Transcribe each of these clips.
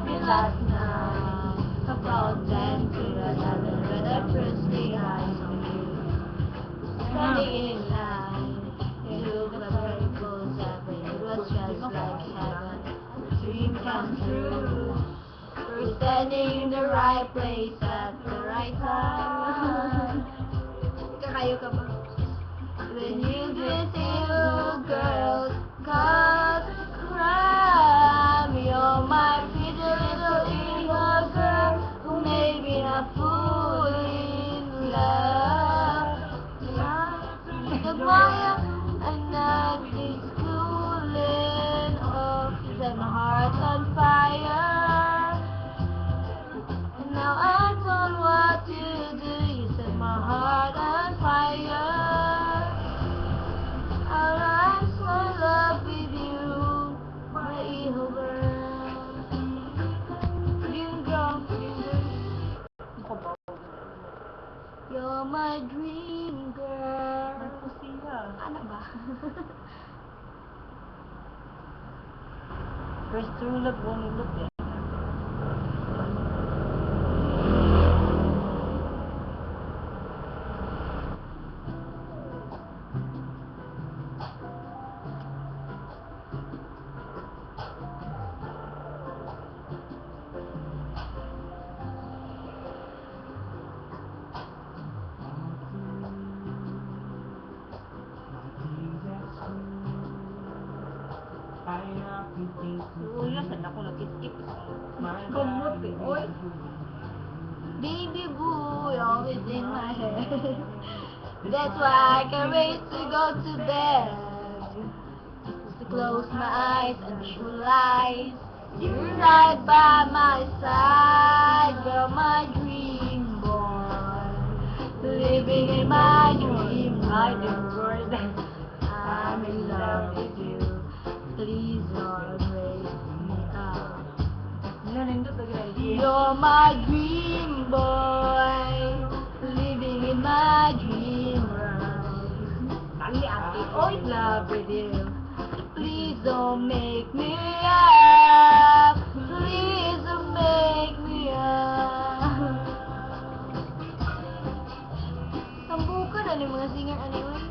me last night about 10 to 11 when I first laid eyes on you. Standing in line, you looked like very close heaven. It was just like heaven, a dream come true. We're standing in the right place at the right time. Kakayo ka ba? When you just little girls cause crime, you're my pretty little evil girl who made me a fool in love. Nagmaya ang naging cooling off, set my heart on fire. And now I don't know what to do. You set my heart on fire. I'm so in love with you, my evil girl. Dream girl, you're my dream girl. Ano ba? First true love, only love eh. Ulasan ako nag-skip. Kumot eh. Oy. Baby boo, you're always in my head. That's why I can't wait to go to bed. Just to close my eyes and visualize you're right by my side. You're my dream boy, living in my dream world. I'm in love with you. Please don't break me up. You're my dream boy, living in my dream world. I'm in love with you. Please don't make me up. Please don't make me up. Sambukan na mga singer anyway.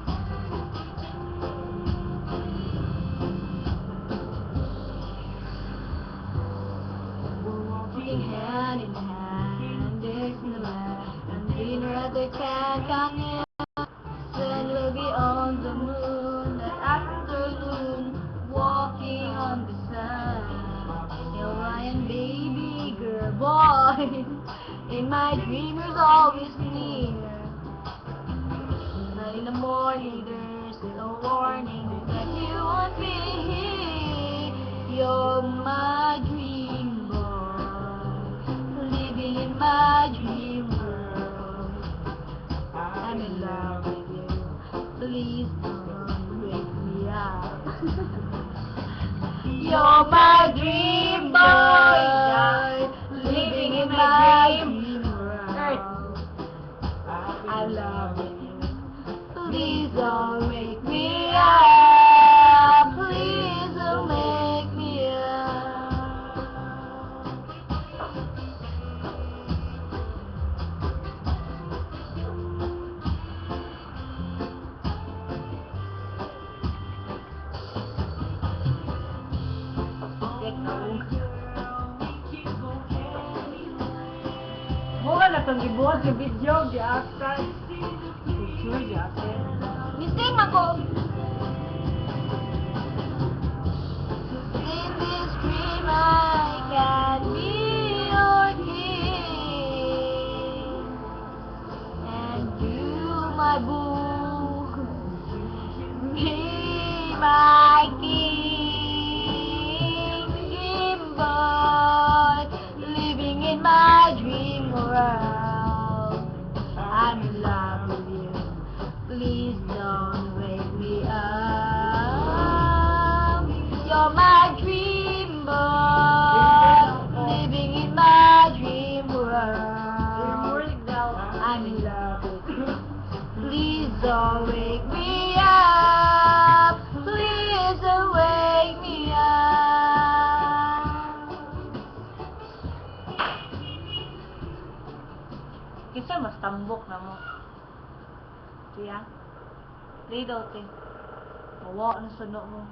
Hand in hand, there's no man, and dinner at the canyon. Then we'll be on the moon that afternoon, walking on the sun. Hawaiian baby girl boy, in my dream you're always near. But in the morning there's no warning that you won't be here. You're my dream boy, living in my dream world. I'm in love with you. Please don't wake me up. You're my dream boy, living in my dream world. I love you. Please don't wake me up. Please don't make me up. Buka na itong gibuhat sa video, di-actor. Picture, di-actor. Missing ako. In this dream I can be your king, and you my boo, be my king, dream boy, living in my dream world. I'm in love with you. Please Kasi mas tambok na mo. Siya? Play daw, te. Mawa na suno mo.